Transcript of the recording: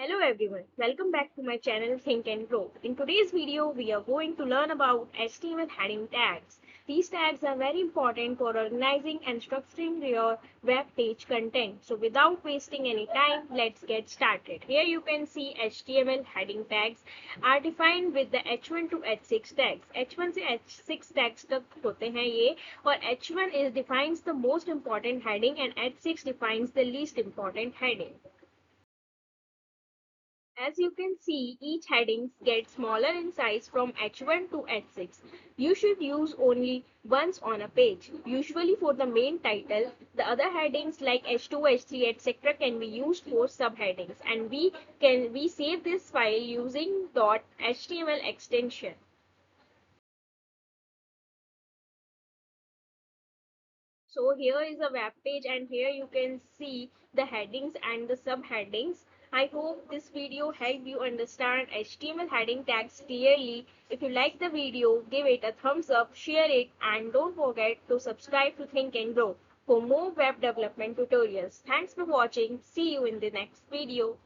Hello everyone, welcome back to my channel Think and Grow. In today's video, we are going to learn about HTML heading tags. These tags are very important for organizing and structuring your web page content. So without wasting any time, let's get started. Here you can see HTML heading tags are defined with the H1 to H6 tags. H1 से H6 tags तक होते हैं ये और H1 is defines the most important heading and H6 defines the least important heading. As you can see, each heading gets smaller in size from H1 to H6. You should use only once on a page. Usually for the main title, the other headings like H2, H3, etc. can be used for subheadings, and we save this file using .html extension. So here is a web page and here you can see the headings and the subheadings. I hope this video helped you understand HTML heading tags clearly. If you like the video, give it a thumbs up, share it, and don't forget to subscribe to Think and Grow for more web development tutorials. Thanks for watching. See you in the next video.